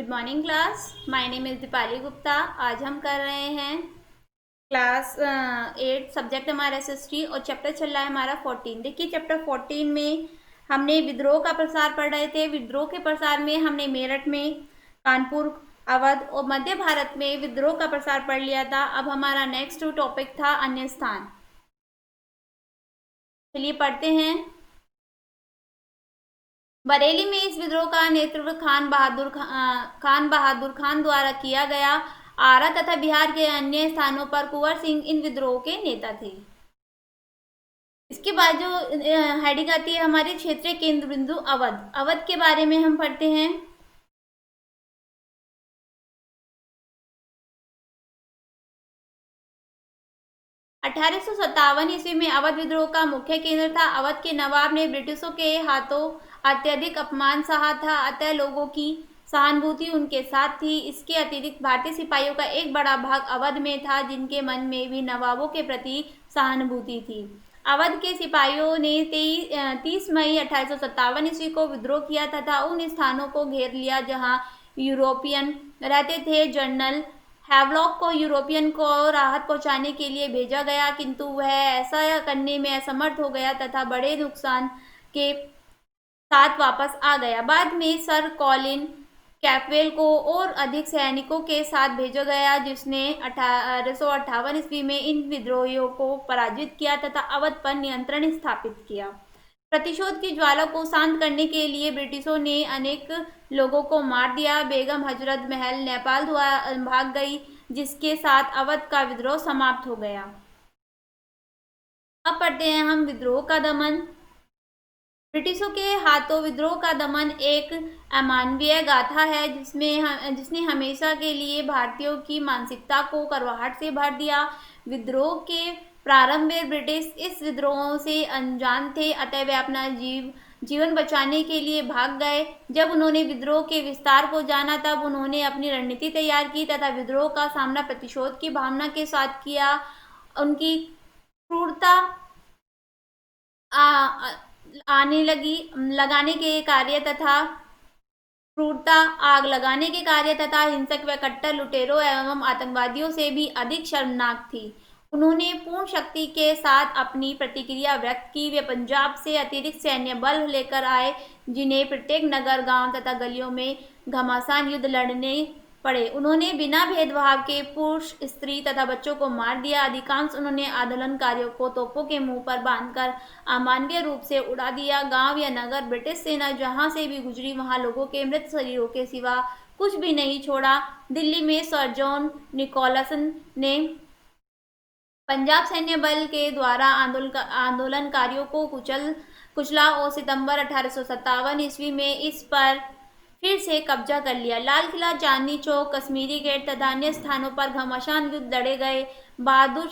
Good morning class. My name is Deepali Gupta. आज हम कर रहे हैं क्लास 8 सब्जेक्ट हमारा SST और चैप्टर चल रहा है हमारा 14। देखिए चैप्टर 14 में हमने विद्रोह का प्रसार पढ़ रहे थे। विद्रोह के प्रसार में हमने मेरठ में, कानपुर, अवध और मध्य भारत में विद्रोह का प्रसार पढ़ लिया था। अब हमारा नेक्स्ट टॉपिक था अन्य स्थान। चलिए पढ़ते हैं। बरेली में इस विद्रोह का नेतृत्व खान बहादुर खान द्वारा किया गया। आरा तथा बिहार के अन्य स्थानों पर कुंवर सिंह इन विद्रोह के नेता थे। इसके बाद जो हेडिंग आती है हमारे क्षेत्रीय केंद्र बिंदु अवध। अवध के बारे में हम पढ़ते हैं। ईस्वी में अवध विद्रोह का मुख्य केंद्र था। अवध के नवाब ने ब्रिटिशों के हाथों अत्यधिक अपमान सहा था, अतः लोगों की सहानुभूति उनके साथ थी। इसके अतिरिक्त भारतीय सिपाहियों का एक बड़ा भाग अवध में था, जिनके मन में भी नवाबों के प्रति सहानुभूति थी। अवध के सिपाहियों ने 30 मई 1857 ईस्वी को विद्रोह किया तथा उन स्थानों को घेर लिया जहां यूरोपियन रहते थे। जनरल हैवलॉक को यूरोपियन को राहत पहुंचाने के लिए भेजा गया, किंतु वह ऐसा करने में असमर्थ हो गया तथा बड़े नुकसान के साथ वापस आ गया। बाद में सर कॉलिन कैपवेल को और अधिक सैनिकों के साथ भेजा गया, जिसने 1858 ईस्वी में इन विद्रोहियों को पराजित किया तथा अवध पर नियंत्रण स्थापित किया। प्रतिशोध की ज्वाला को शांत करने के लिए ब्रिटिशों ने अनेक लोगों को मार दिया। बेगम हजरत महल नेपाल भाग गई, जिसके साथ अवध का विद्रोह समाप्त हो गया। अब पढ़ते हैं हम विद्रोह का दमन। ब्रिटिशों के हाथों विद्रोह का दमन एक अमानवीय गाथा है, जिसने हमेशा के लिए भारतीयों की मानसिकता को करवाहट से भर दिया। विद्रोह के प्रारंभ में ब्रिटिश इस विद्रोह से अनजान थे, अतः वे अपना जीवन बचाने के लिए भाग गए। जब उन्होंने विद्रोह के विस्तार को जाना, तब उन्होंने अपनी रणनीति तैयार की तथा विद्रोह का सामना प्रतिशोध की भावना के साथ किया। उनकी क्रूरता आग लगाने के कार्य तथा हिंसक व कट्टर लुटेरों एवं आतंकवादियों से भी अधिक शर्मनाक थी। उन्होंने पूर्ण शक्ति के साथ अपनी प्रतिक्रिया व्यक्त की। वे पंजाब से अतिरिक्त सैन्य बल लेकर आए, जिन्हें प्रत्येक नगर, गांव तथा गलियों में घमासान युद्ध लड़ने पड़े। उन्होंने बिना भेदभाव के पुरुष, स्त्री तथा बच्चों को मार दिया। अधिकांश उन्होंने आंदोलनकारियों को तोपों के मुंह पर बांधकर अमानवीय रूप से उड़ा दिया। गांव या नगर ब्रिटिश सेना जहां से भी गुजरी, वहां लोगों के मृत शरीरों के सिवा कुछ भी नहीं छोड़ा। दिल्ली में सर जॉन निकोलसन ने पंजाब सैन्य बल के द्वारा आंदोलनकारियों को कुचला और सितंबर 1857 ईस्वी में इस पर फिर से कब्जा कर लिया। लाल किला, चांदनी चौक, कश्मीरी गेट तथा अन्य स्थानों पर घमासान युद्ध लड़े गए। बहादुर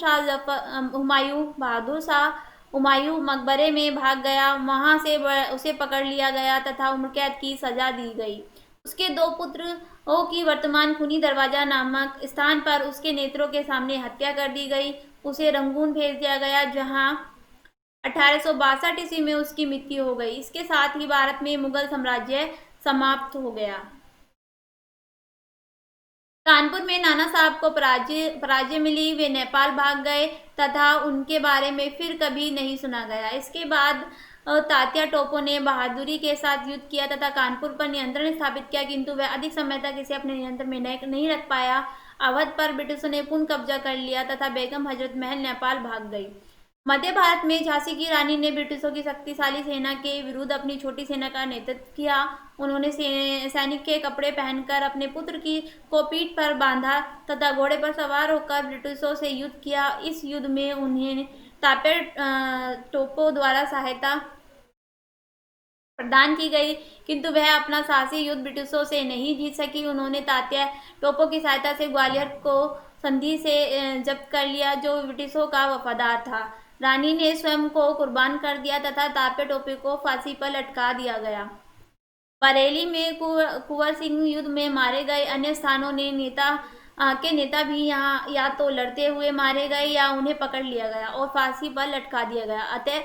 शाह हुमायूं मकबरे में भाग गया, वहां से उसे पकड़ लिया गया तथा उम्रकैद की सजा दी गई। उसके दो पुत्रों की वर्तमान खूनी दरवाजा नामक स्थान पर उसके नेत्रों के सामने हत्या कर दी गई। उसे रंगून भेज दिया गया, जहां 1862 ईस्वी में उसकी मृत्यु हो गई। इसके साथ ही भारत में मुगल साम्राज्य समाप्त हो गया। कानपुर में नाना साहब को पराजय मिली। वे नेपाल भाग गए तथा उनके बारे में फिर कभी नहीं सुना गया। इसके बाद तात्या टोपो ने बहादुरी के साथ युद्ध किया तथा कानपुर पर नियंत्रण स्थापित किया, किंतु वह अधिक समय तक इसे अपने नियंत्रण में नहीं रख पाया। अवध पर ब्रिटिशों ने पुनः कब्जा कर लिया तथा बेगम हजरत महल नेपाल भाग गई। मध्य भारत में झांसी की रानी ने ब्रिटिशों की शक्तिशाली सेना के विरुद्ध अपनी छोटी सेना का नेतृत्व किया। उन्होंने सैनिक के कपड़े पहनकर अपने पुत्र को पीठ पर बांधा तथा घोड़े पर सवार होकर ब्रिटिशों से युद्ध किया। इस युद्ध में उन्हें तात्या टोपो द्वारा सहायता प्रदान की गई, किंतु वह अपना साहसी युद्ध ब्रिटिशों से नहीं जीत सकी। उन्होंने तात्या टोपो की सहायता से ग्वालियर को संधि से जब्त कर लिया, जो ब्रिटिशों का वफादार था। रानी ने स्वयं को कुर्बान कर दिया तथा तात्या टोपे को फांसी पर लटका दिया गया। बरेली में कुंवर सिंह युद्ध में मारे गए। अन्य स्थानों ने नेता भी यहाँ या तो लड़ते हुए मारे गए या उन्हें पकड़ लिया गया और फांसी पर लटका दिया गया। अतः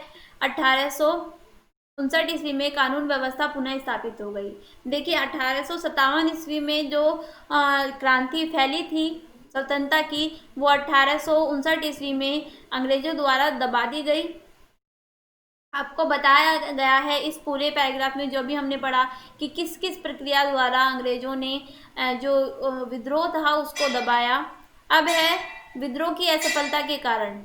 59 ईस्वी में कानून व्यवस्था पुनः स्थापित हो गई। देखिए 1857 ईस्वी में जो क्रांति फैली थी स्वतंत्रता की, वो 1859 ईस्वी में अंग्रेजों द्वारा दबा दी गई। आपको बताया गया है इस पूरे पैराग्राफ में जो भी हमने पढ़ा कि किस किस प्रक्रिया द्वारा अंग्रेजों ने जो विद्रोह था उसको दबाया। अब है विद्रोह की असफलता के कारण।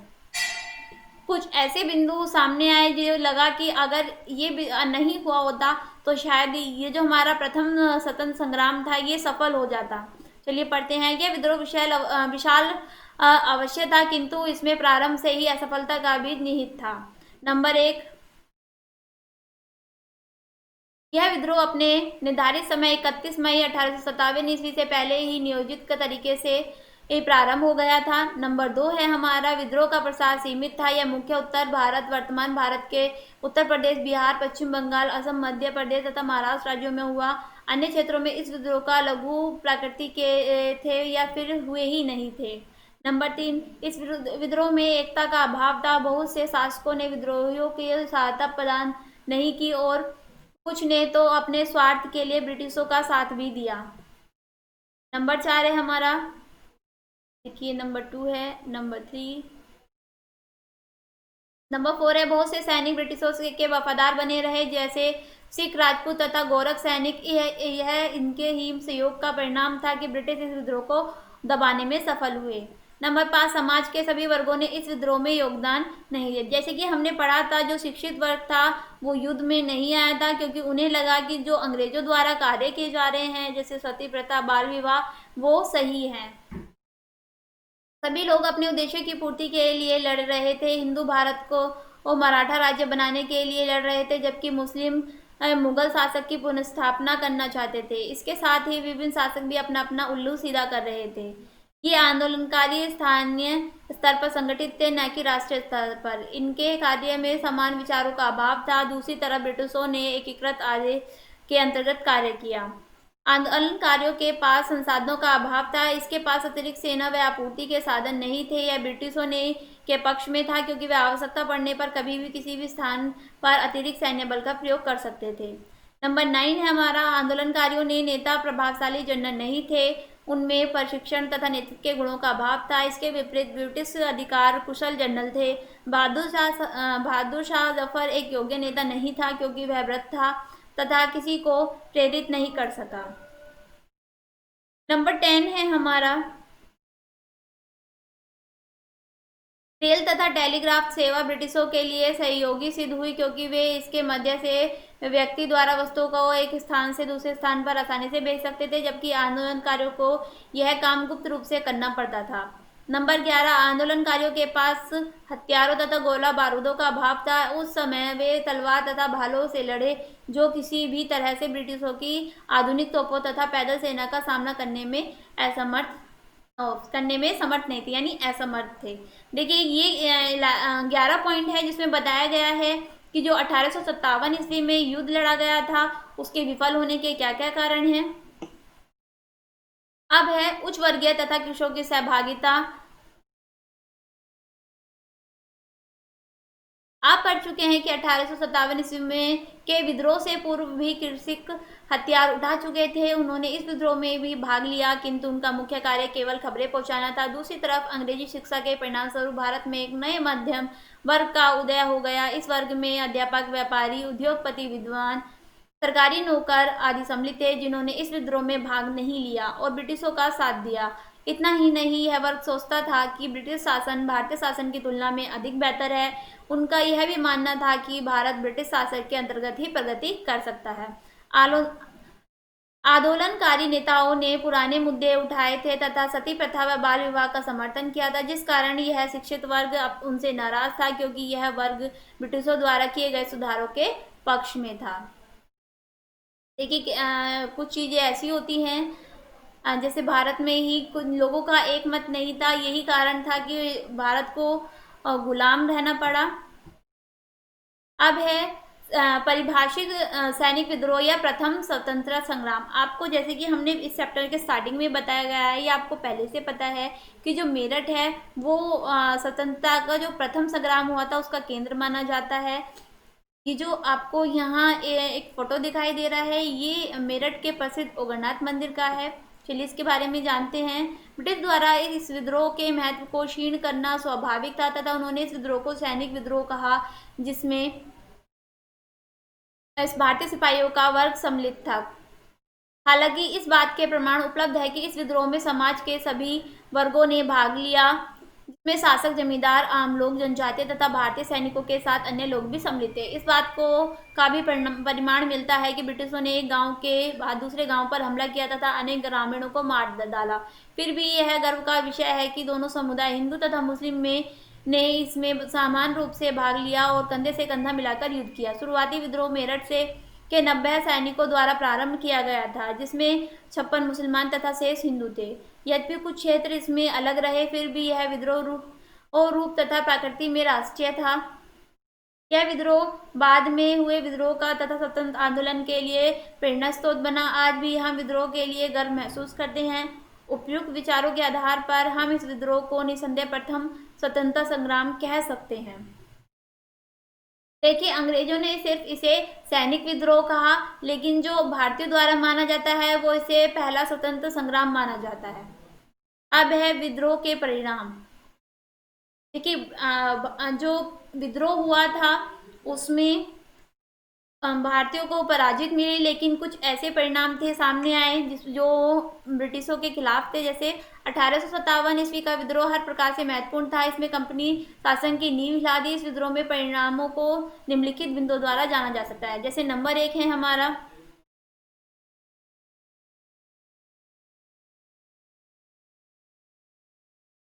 कुछ ऐसे बिंदु सामने आए जो लगा कि अगर ये नहीं हुआ होता तो शायद ये जो हमारा प्रथम स्वतंत्र संग्राम था ये सफल हो जाता। चलिए पढ़ते हैं। यह विद्रोह विशाल अवश्य था, किंतु इसमें प्रारंभ से ही असफलता का बीज निहित था। नंबर 1, यह विद्रोह अपने निर्धारित समय 31 मई 1857 ईस्वी से पहले ही नियोजित तरीके से प्रारंभ हो गया था। नंबर 2 है हमारा, विद्रोह का प्रसार सीमित था। यह मुख्य उत्तर भारत, वर्तमान भारत के उत्तर प्रदेश, बिहार, पश्चिम बंगाल, असम, मध्य प्रदेश तथा महाराष्ट्र राज्यों में हुआ। अन्य क्षेत्रों में इस विद्रोह का लघु प्रकृति के थे या फिर हुए ही नहीं थे। नंबर 3, इस विद्रोह में एकता का अभाव था। बहुत से शासकों ने विद्रोहियों की सहायता प्रदान नहीं की और कुछ ने तो अपने स्वार्थ के लिए ब्रिटिशों का साथ भी दिया। नंबर 4 है हमारा, देखिए नंबर 2 है, नंबर 3, नंबर 4 है बहुत से सैनिक ब्रिटिशों के वफादार बने रहे, जैसे सिख, राजपूत तथा गोरख सैनिक। यह इनके ही सहयोग का परिणाम था कि ब्रिटिश इस विद्रोह को दबाने में सफल हुए। नंबर 5, समाज के सभी वर्गों ने इस विद्रोह में योगदान नहीं दिया। जैसे कि हमने पढ़ा था, जो शिक्षित वर्ग था वो युद्ध में नहीं आया था, क्योंकि उन्हें लगा कि जो अंग्रेजों द्वारा कार्य किए जा रहे हैं जैसे सती प्रथा, बाल विवाह, वो सही है। सभी लोग अपने उद्देश्य की पूर्ति के लिए लड़ रहे थे। हिंदू भारत को मराठा राज्य बनाने के लिए लड़ रहे थे, जबकि मुस्लिम मुगल शासक की पुनर्स्थापना करना चाहते थे। इसके साथ ही विभिन्न शासक भी अपना अपना उल्लू सीधा कर रहे थे। ये आंदोलनकारी स्थानीय स्तर पर संगठित थे, न कि राष्ट्रीय स्तर पर। इनके कार्य में समान विचारों का अभाव था। दूसरी तरफ ब्रिटिशों ने एकीकृत आर्य के अंतर्गत कार्य किया। आंदोलनकारियों के पास संसाधनों का अभाव था। इसके पास अतिरिक्त सेना व आपूर्ति के साधन नहीं थे। यह ब्रिटिशों ने के पक्ष में था, क्योंकि वे आवश्यकता पड़ने पर कभी भी किसी भी स्थान पर अतिरिक्त सैन्य बल का प्रयोग कर सकते थे। नंबर 9 है हमारा, आंदोलनकारियों ने नेता प्रभावशाली जनरल नहीं थे। उनमें प्रशिक्षण तथा नेतृत्व के गुणों का अभाव था। इसके विपरीत ब्रिटिश अधिकार कुशल जनरल थे। बहादुर शाह जफर एक योग्य नेता नहीं था, क्योंकि वह वृद्ध था तथा किसी को प्रेरित नहीं कर सका। नंबर 10 है हमारा, रेल तथा टेलीग्राफ सेवा ब्रिटिशों के लिए सहयोगी सिद्ध हुई, क्योंकि वे इसके मध्य से व्यक्ति द्वारा वस्तुओं को एक स्थान से दूसरे स्थान पर आसानी से भेज सकते थे, जबकि आंदोलनकारियों को यह काम गुप्त रूप से करना पड़ता था। नंबर 11, आंदोलनकारियों के पास हथियारों तथा गोला बारूदों का अभाव था। उस समय वे तलवार तथा भालों से लड़े, जो किसी भी तरह से ब्रिटिशों की आधुनिक तोपों तथा पैदल सेना का सामना करने में समर्थ नहीं थे, यानी असमर्थ थे। देखिए ये 11 पॉइंट है जिसमें बताया गया है कि जो 1857 ईस्वी में युद्ध लड़ा गया था उसके विफल होने के क्या क्या कारण हैं। अब है उच्च वर्गीय तथा कृषकों की सहभागिता। आप पढ़ चुके हैं कि 1857 ईस्वी में के विद्रोह से पूर्व भी कृषक हथियार उठा चुके थे। उन्होंने इस विद्रोह में भी भाग लिया, किंतु उनका मुख्य कार्य केवल खबरें पहुंचाना था। दूसरी तरफ अंग्रेजी शिक्षा के परिणाम स्वरूप भारत में एक नए मध्यम वर्ग का उदय हो गया। इस वर्ग में अध्यापक, व्यापारी, उद्योगपति, विद्वान, सरकारी नौकर आदि सम्मिलित थे, जिन्होंने इस विद्रोह में भाग नहीं लिया और ब्रिटिशों का साथ दिया। इतना ही नहीं, यह वर्ग सोचता था कि ब्रिटिश शासन भारतीय शासन की तुलना में अधिक बेहतर है। उनका यह भी मानना था कि भारत ब्रिटिश शासन के अंतर्गत ही प्रगति कर सकता है। आंदोलनकारी नेताओं ने पुराने मुद्दे उठाए थे तथा सती प्रथा व बाल विवाह का समर्थन किया था, जिस कारण यह शिक्षित वर्ग उनसे नाराज था, क्योंकि यह वर्ग ब्रिटिशों द्वारा किए गए सुधारों के पक्ष में था। देखिए कुछ चीज़ें ऐसी होती हैं, जैसे भारत में ही कुछ लोगों का एक मत नहीं था। यही कारण था कि भारत को गुलाम रहना पड़ा। अब है परिभाषित सैनिक विद्रोह या प्रथम स्वतंत्रता संग्राम। आपको जैसे कि हमने इस चैप्टर के स्टार्टिंग में बताया गया है, या आपको पहले से पता है कि जो मेरठ है वो स्वतंत्रता का जो प्रथम संग्राम हुआ था उसका केंद्र माना जाता है। ये जो आपको यहाँ एक फोटो दिखाई दे रहा है, ये मेरठ के प्रसिद्ध ओगरनाथ मंदिर का है। चलिए इसके बारे में जानते हैं। ब्रिटिश द्वारा इस विद्रोह के महत्व को क्षीण करना स्वाभाविक था तथा उन्होंने इस विद्रोह को सैनिक विद्रोह कहा, जिसमें इस भारतीय सिपाहियों का वर्ग सम्मिलित था। हालांकि इस बात के प्रमाण उपलब्ध है कि इस विद्रोह में समाज के सभी वर्गों ने भाग लिया, जिसमें शासक, जमींदार, आम लोग, जनजातीय तथा भारतीय सैनिकों के साथ अन्य लोग भी सम्मिलित थे। इस बात को का भी परिमाण मिलता है कि ब्रिटिशों ने एक गांव के बाद दूसरे गांव पर हमला किया तथा अनेक ग्रामीणों को मार डाला। फिर भी यह गर्व का विषय है कि दोनों समुदाय, हिंदू तथा मुस्लिम में ने इसमें समान रूप से भाग लिया और कंधे से कंधा मिलाकर युद्ध किया। शुरुआती विद्रोह मेरठ से के 90 सैनिकों द्वारा प्रारंभ किया गया था, जिसमें 56 मुसलमान तथा शेष हिंदू थे। यद्यपि कुछ क्षेत्र इसमें अलग रहे, फिर भी यह विद्रोह रूप तथा प्रकृति में राष्ट्रीय था। यह विद्रोह बाद में हुए विद्रोह का तथा स्वतंत्र आंदोलन के लिए प्रेरणा स्रोत बना। आज भी हम विद्रोह के लिए गर्व महसूस करते हैं। उपयुक्त विचारों के आधार पर हम इस विद्रोह को निसंदेह प्रथम स्वतंत्रता संग्राम कह सकते हैं। देखिए, अंग्रेजों ने सिर्फ इसे सैनिक विद्रोह कहा, लेकिन जो भारतीयों द्वारा माना जाता है वो इसे पहला स्वतंत्र संग्राम माना जाता है। अब है विद्रोह के परिणाम। देखिए, जो विद्रोह हुआ था उसमें भारतीयों को पराजित मिली, लेकिन कुछ ऐसे परिणाम थे सामने आए जो ब्रिटिशों के खिलाफ थे। जैसे 1857 ईस्वी का विद्रोह हर प्रकार से महत्वपूर्ण था। इसमें कंपनी शासन की नींव हिला दी। इस विद्रोह में परिणामों को निम्नलिखित बिंदुओं द्वारा जाना जा सकता है। जैसे नंबर 1 है हमारा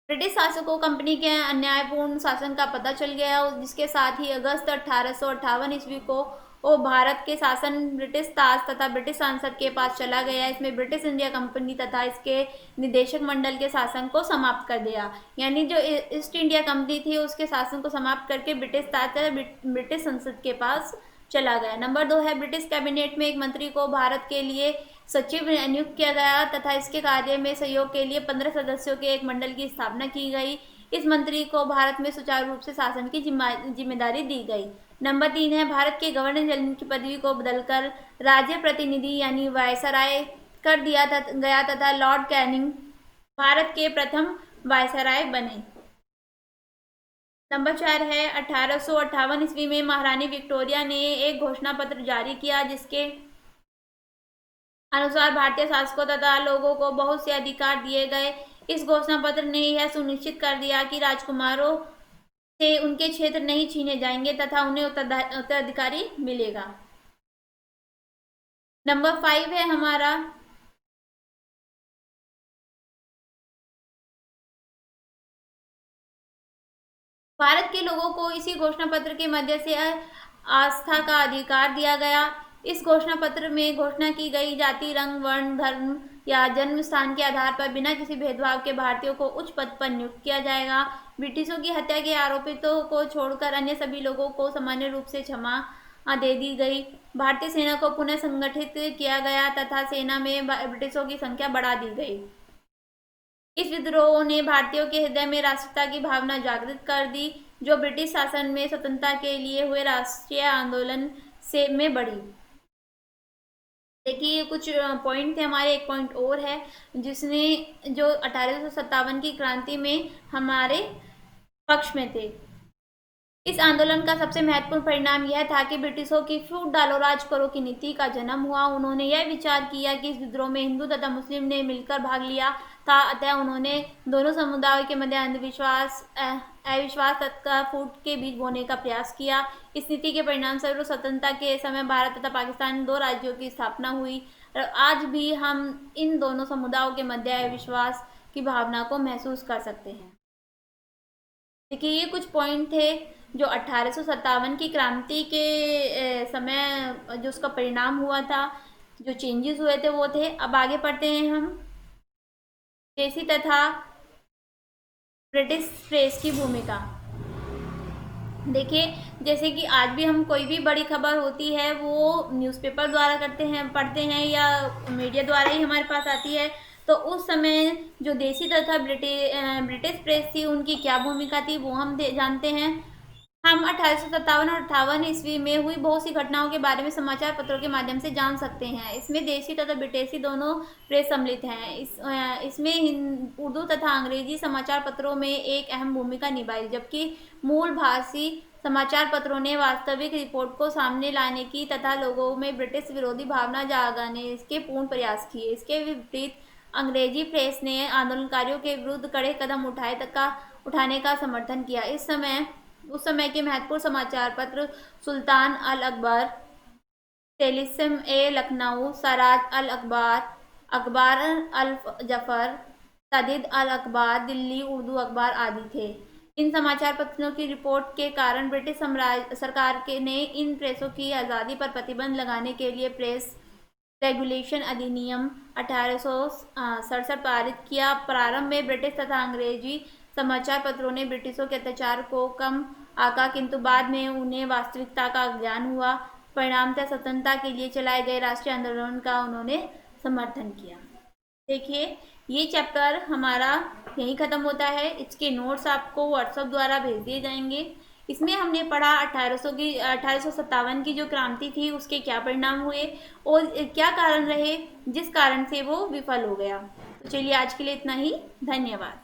ब्रिटिश शासकों कंपनी के अन्यायपूर्ण शासन का पता चल गया, जिसके साथ ही अगस्त 1858 ईस्वी को वो भारत के शासन ब्रिटिश ताज तथा ब्रिटिश सांसद के पास चला गया। इसमें ब्रिटिश इंडिया कंपनी तथा इसके निदेशक मंडल के शासन को समाप्त कर दिया। यानी जो ईस्ट इंडिया कंपनी थी उसके शासन को समाप्त करके ब्रिटिश ताज तथा ब्रिटिश संसद के पास चला गया। नंबर 2 है ब्रिटिश कैबिनेट में एक मंत्री को भारत के लिए सचिव नियुक्त किया गया तथा इसके कार्य में सहयोग के लिए 15 सदस्यों के एक मंडल की स्थापना की गई। इस मंत्री को भारत में सुचारू रूप से शासन की जिम्मेदारी दी गई। नंबर 3 है भारत के गवर्नर जनरल की पदवी को बदलकर राज्य प्रतिनिधि यानी वायसराय कर दिया गया तथा लॉर्ड कैनिंग भारत के प्रथम वायसराय बने। नंबर 4 है 1858 ईस्वी में महारानी विक्टोरिया ने एक घोषणा पत्र जारी किया, जिसके अनुसार भारतीय शासकों तथा लोगों को बहुत से अधिकार दिए गए। इस घोषणा पत्र ने यह सुनिश्चित कर दिया कि राजकुमारों से उनके क्षेत्र नहीं छीने जाएंगे तथा उन्हें उत्तराधिकारी मिलेगा। नंबर 5 है हमारा भारत के लोगों को इसी घोषणा पत्र के मध्य से आस्था का अधिकार दिया गया। इस घोषणा पत्र में घोषणा की गई जाति, रंग, वर्ण, धर्म या जन्म स्थान के आधार पर बिना किसी भेदभाव के भारतीयों को उच्च पद पर नियुक्त किया जाएगा। ब्रिटिशों की हत्या के आरोपितों को छोड़कर अन्य सभी लोगों को सामान्य रूप से क्षमा दे दी गई। भारतीय सेना को पुनः संगठित किया गया तथा सेना में ब्रिटिशों की संख्या बढ़ा दी गई। इस विद्रोह ने भारतीयों के हृदय में राष्ट्रीयता की भावना जागृत कर दी, जो ब्रिटिश शासन में स्वतंत्रता के लिए हुए राष्ट्रीय आंदोलन से में बढ़ी। देखिए, कुछ पॉइंट थे हमारे। एक पॉइंट और है जिसने जो 1857 की क्रांति में हमारे पक्ष में थे। इस आंदोलन का सबसे महत्वपूर्ण परिणाम यह था कि ब्रिटिशों की फूट डालो राज करो की नीति का जन्म हुआ। उन्होंने यह विचार किया कि इस विद्रोह में हिंदू तथा मुस्लिम ने मिलकर भाग लिया था, अतः उन्होंने दोनों समुदायों के मध्य अंधविश्वास अविश्वास तथा फूट के बीज बोने का प्रयास किया। इस नीति के परिणाम स्वरूप स्वतंत्रता के समय भारत तथा पाकिस्तान 2 राज्यों की स्थापना हुई और आज भी हम इन दोनों समुदायों के मध्य अविश्वास की भावना को महसूस कर सकते हैं। देखिए, ये कुछ पॉइंट थे जो 1857 की क्रांति के समय जो उसका परिणाम हुआ था, जो चेंजेस हुए थे वो थे। अब आगे पढ़ते हैं हम देसी तथा ब्रिटिश प्रेस की भूमिका। देखिए, जैसे कि आज भी हम कोई भी बड़ी खबर होती है वो न्यूज़पेपर द्वारा करते हैं, पढ़ते हैं या मीडिया द्वारा ही हमारे पास आती है। तो उस समय जो देसी तथा ब्रिटिश प्रेस थी उनकी क्या भूमिका थी वो हम जानते हैं। हम 1857 और 58 ईस्वी में हुई बहुत सी घटनाओं के बारे में समाचार पत्रों के माध्यम से जान सकते हैं। इसमें देशी तथा विदेशी दोनों प्रेस सम्मिलित हैं। इसमें उर्दू तथा अंग्रेजी समाचार पत्रों में एक अहम भूमिका निभाई, जबकि मूल भाषी समाचार पत्रों ने वास्तविक रिपोर्ट को सामने लाने की तथा लोगों में ब्रिटिश विरोधी भावना जगाने के पूर्ण प्रयास किए। इसके विपरीत अंग्रेजी प्रेस ने आंदोलनकारियों के विरुद्ध कड़े कदम उठाने का समर्थन किया। उस समय के महत्वपूर्ण समाचार पत्र सुल्तान अल अकबर, टेलिसिम ए लखनऊ, सराज अल अखबार, अखबार अल जफर, तदीद अल अखबार, दिल्ली उर्दू अखबार आदि थे। इन समाचार पत्रों की रिपोर्ट के कारण ब्रिटिश सरकार ने इन प्रेसों की आज़ादी पर प्रतिबंध लगाने के लिए प्रेस रेगुलेशन अधिनियम 1867 पारित किया। प्रारंभ में ब्रिटिश तथा अंग्रेजी समाचार पत्रों ने ब्रिटिशों के अत्याचार को कम आंका, किंतु बाद में उन्हें वास्तविकता का ज्ञान हुआ। परिणामतः स्वतंत्रता के लिए चलाए गए राष्ट्रीय आंदोलन का उन्होंने समर्थन किया। देखिए, ये चैप्टर हमारा यहीं ख़त्म होता है। इसके नोट्स आपको व्हाट्सएप द्वारा भेज दिए जाएंगे। इसमें हमने पढ़ा 1857 की जो क्रांति थी उसके क्या परिणाम हुए और क्या कारण रहे जिस कारण से वो विफल हो गया। तो चलिए, आज के लिए इतना ही। धन्यवाद।